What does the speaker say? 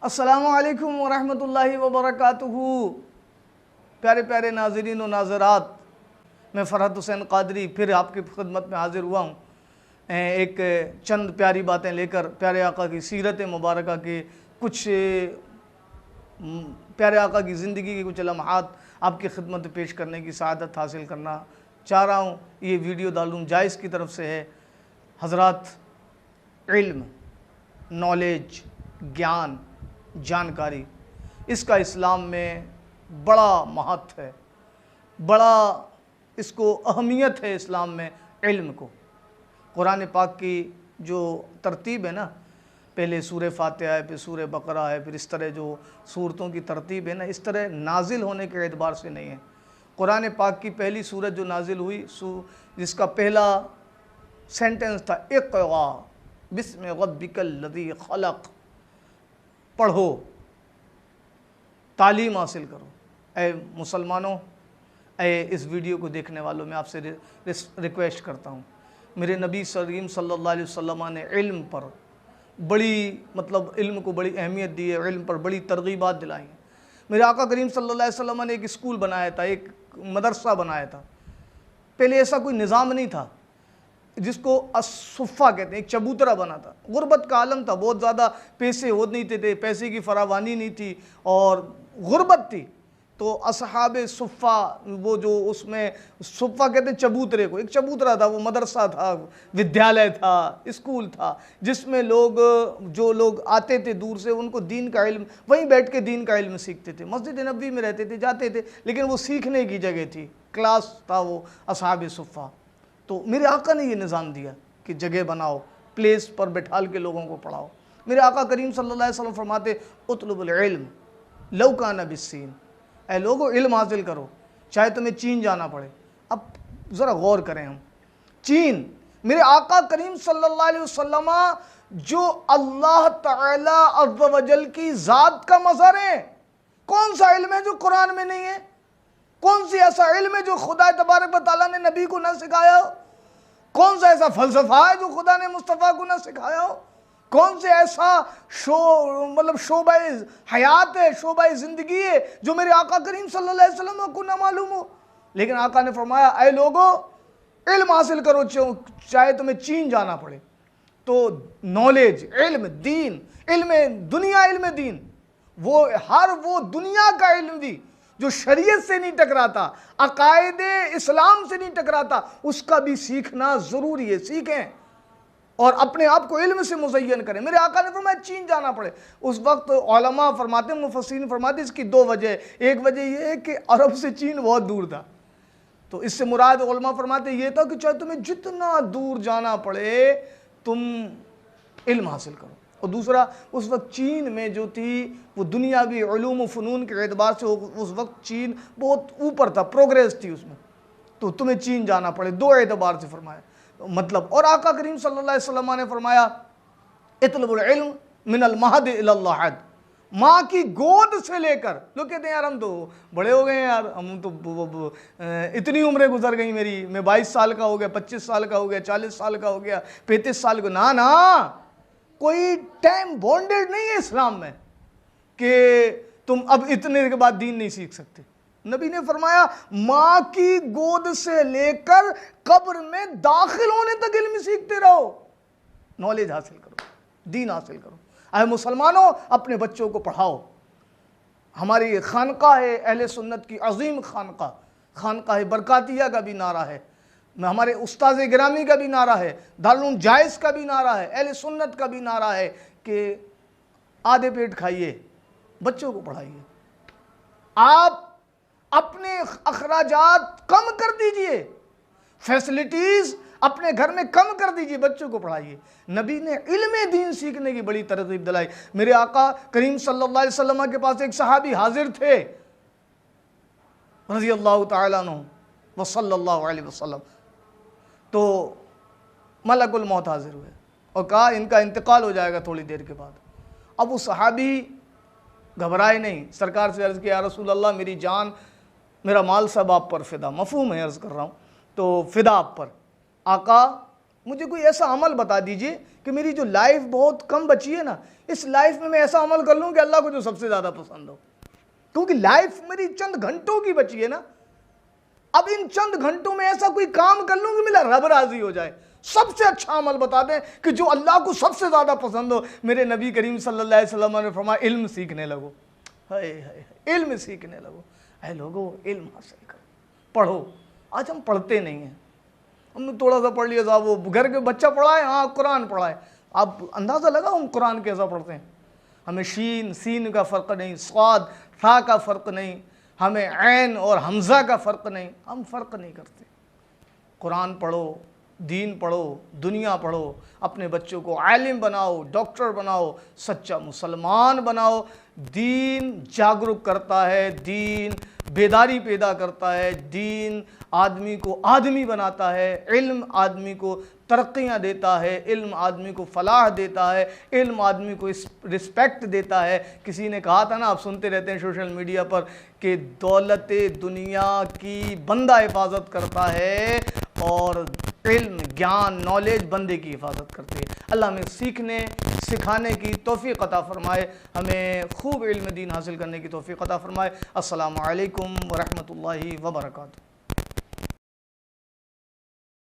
السلام علیکم ورحمۃ اللہ وبرکاتہ۔ پیارے پیارے ناظرین و ناظرات، میں فرحت حسین قادری پھر آپ کی خدمت میں حاضر ہوا ہوں ایک چند پیاری باتیں لے کر، پیارے آقا کی سیرت مبارکہ کے کچھ پیارے آقا کی زندگی کے کچھ لمحات آپ کی خدمت میں پیش کرنے کی سعادت حاصل کرنا چاہ رہا ہوں۔ یہ ویڈیو دارالعلوم جائز کی طرف سے ہے۔ حضرات، علم، نالج، گیان، جانکاری، اس کا اسلام میں بڑا مہتو ہے، بڑا اس کو اہمیت ہے اسلام میں علم کو۔ قرآن پاک کی جو ترتیب ہے نا، پہلے سورہ فاتحہ ہے، پھر سورہ بقرہ ہے، پھر اس طرح جو سورتوں کی ترتیب ہے نا، اس طرح نازل ہونے کے اعتبار سے نہیں ہے۔ قرآن پاک کی پہلی سورت جو نازل ہوئی، جس کا پہلا سینٹنس تھا اقرأ بسم ربک الذی خلق، پڑھو، تعلیم حاصل کرو۔ اے مسلمانوں، اے اس ویڈیو کو دیکھنے والوں، میں آپ سے ریکویسٹ کرتا ہوں، میرے نبی کریم صلی اللہ علیہ وسلم نے علم پر بڑی علم کو بڑی اہمیت دی ہے، علم پر بڑی ترغیبات دلائی ہیں۔ میرے آقا کریم صلی اللہ علیہ وسلم نے ایک اسکول بنایا تھا، ایک مدرسہ بنایا تھا۔ پہلے ایسا کوئی نظام نہیں تھا، جس کو الصفہ کہتے ہیں، ایک چبوترا بنا تھا۔ غربت کا عالم تھا، بہت زیادہ پیسے ہو نہیں تھے، پیسے کی فراوانی نہیں تھی اور غربت تھی۔ تو اصحاب صفہ، وہ جو اس میں صفہ کہتے ہیں چبوترے کو، ایک چبوترا تھا، وہ مدرسہ تھا، ودیالیہ تھا، اسکول تھا، جس میں جو لوگ آتے تھے دور سے، ان کو دین کا علم، وہیں بیٹھ کے دین کا علم سیکھتے تھے۔ مسجد نبوی میں رہتے تھے، جاتے تھے، لیکن وہ سیکھنے کی جگہ تھی، کلاس تھا وہ اصحاب صفہ۔ تو میرے آقا نے یہ نظام دیا کہ جگہ بناؤ، پلیس پر بٹھال کے لوگوں کو پڑھاؤ۔ میرے آقا کریم صلی اللہ علیہ وسلم فرماتے اطلب العلم لو کان بالصین، اے لوگو علم حاصل کرو چاہے تمہیں چین جانا پڑے۔ اب ذرا غور کریں ہم، چین، میرے آقا کریم صلی اللہ علیہ وسلم جو اللہ تعالی عز و جل کی ذات کا مظہر ہے، کون سا علم ہے جو قرآن میں نہیں ہے؟ کون سی ایسا علم ہے جو خدا تبارک و تعالیٰ نے نبی کو نہ سکھایا ہو؟ کون سا ایسا فلسفہ ہے جو خدا نے مصطفیٰ کو نہ سکھایا ہو؟ کون سے ایسا شعبہ حیات ہے، شعبہ زندگی ہے جو میرے آقا کریم صلی اللہ علیہ وسلم کو نہ معلوم ہو؟ لیکن آقا نے فرمایا اے لوگو علم حاصل کرو چاہے تمہیں چین جانا پڑے۔ تو نالج، علم، دین، علم دنیا، علم دین، وہ دنیا کا علم بھی جو شریعت سے نہیں ٹکراتا، عقائد اسلام سے نہیں ٹکراتا، اس کا بھی سیکھنا ضروری ہے۔ سیکھیں اور اپنے آپ کو علم سے مزین کریں۔ میرے آقا نے فرمایا چین جانا پڑے۔ اس وقت علماء فرماتے ہیں، مفسرین فرماتے ہیں، اس کی دو وجہ، ایک وجہ یہ ہے کہ عرب سے چین بہت دور تھا، تو اس سے مراد علماء فرماتے ہیں یہ تھا کہ چاہے تمہیں جتنا دور جانا پڑے تم علم حاصل کرو۔ اور دوسرا، اس وقت چین میں جو تھی وہ دنیاوی علوم و فنون کے اعتبار سے اس وقت چین بہت اوپر تھا، پروگریس تھی اس میں، تو تمہیں چین جانا پڑے، دو اعتبار سے فرمایا۔ اور آقا کریم صلی اللہ علیہ وسلم نے فرمایا اطلب العلم من المہد الی اللحد، ماں کی گود سے لے کر، لوگ کہتے ہیں یار ہم تو بڑے ہو گئے ہیں یار، ہم تو اتنی عمریں گزر گئی میری، میں 22 سال کا ہو گیا، 25 سال کا ہو گیا، 40 سال کا ہو گیا، 35 سال کا، نا کوئی ٹائم بونڈیڈ نہیں ہے اسلام میں کہ تم اب اتنے کے بعد دین نہیں سیکھ سکتے۔ نبی نے فرمایا ماں کی گود سے لے کر قبر میں داخل ہونے تک علم سیکھتے رہو، نالج حاصل کرو، دین حاصل کرو۔ اے مسلمانوں، اپنے بچوں کو پڑھاؤ۔ ہماری خانقاہ ہے اہل سنت کی عظیم خانقاہ، خانقاہ برکاتیہ کا بھی نعرہ ہے، ہمارے استاذ گرامی کا بھی نعرہ ہے، دارالعلوم جائز کا بھی نعرہ ہے، اہل سنت کا بھی نعرہ ہے کہ آدھے پیٹ کھائیے، بچوں کو پڑھائیے۔ آپ اپنے اخراجات کم کر دیجئے، فیسلٹیز اپنے گھر میں کم کر دیجئے، بچوں کو پڑھائیے۔ نبی نے علم دین سیکھنے کی بڑی ترغیب دلائی۔ میرے آقا کریم صلی اللہ علیہ وسلم کے پاس ایک صحابی حاضر تھے رضی اللہ تعالیٰ عنہ وصلی اللہ علیہ وسلم، تو ملک الموت حاضر ہوئے اور کہا ان کا انتقال ہو جائے گا تھوڑی دیر کے بعد۔ اب وہ صحابی گھبرائے نہیں، سرکار سے عرض کیا یا رسول اللہ میری جان، میرا مال سب آپ پر فدا، مفہوم ہے عرض کر رہا ہوں، تو فدا آپ پر۔ آقا مجھے کوئی ایسا عمل بتا دیجئے کہ میری جو لائف بہت کم بچی ہے نا، اس لائف میں ایسا عمل کر لوں کہ اللہ کو جو سب سے زیادہ پسند ہو، کیونکہ لائف میری چند گھنٹوں کی بچی ہے نا۔ اب ان چند گھنٹوں میں ایسا کوئی کام کر لوں کہ میرا رب راضی ہو جائے۔ سب سے اچھا عمل بتا دیں کہ جو اللہ کو سب سے زیادہ پسند ہو۔ میرے نبی کریم صلی اللہ علیہ وسلم نے فرمایا علم سیکھنے لگو، علم سیکھنے لگو۔ اے لوگو علم حاصل کرو، پڑھو۔ آج ہم پڑھتے نہیں ہیں، ہم نے تھوڑا سا پڑھ لیا صاحب، وہ گھر کے بچہ پڑھائے، ہاں قرآن پڑھائے، آپ اندازہ لگا ہم قرآن کیسا پڑھتے ہیں؟ ہمیں شین سین کا فرق نہیں، صاد ثا کا فرق نہیں، ہمیں عین اور حمزہ کا فرق نہیں، ہم فرق نہیں کرتے۔ قرآن پڑھو، دین پڑھو، دنیا پڑھو، اپنے بچوں کو عالم بناؤ، ڈاکٹر بناؤ، سچا مسلمان بناؤ۔ دین جاگرک کرتا ہے، دین بیداری پیدا کرتا ہے، دین آدمی کو آدمی بناتا ہے، علم آدمی کو ترقیاں دیتا ہے، علم آدمی کو فلاح دیتا ہے، علم آدمی کو رسپیکٹ دیتا ہے۔ کسی نے کہا تھا نا، آپ سنتے رہتے ہیں سوشل میڈیا پر، کہ دولت دنیا کی بندہ حفاظت کرتا ہے اور علم گیان نالج بندے کی حفاظت کرتے ہیں۔ اللہ ہمیں سیکھنے سکھانے کی توفیق عطا فرمائے، ہمیں خوب علم دین حاصل کرنے کی توفیق عطا فرمائے۔ السلام علیکم ورحمۃ اللہ وبرکاتہ۔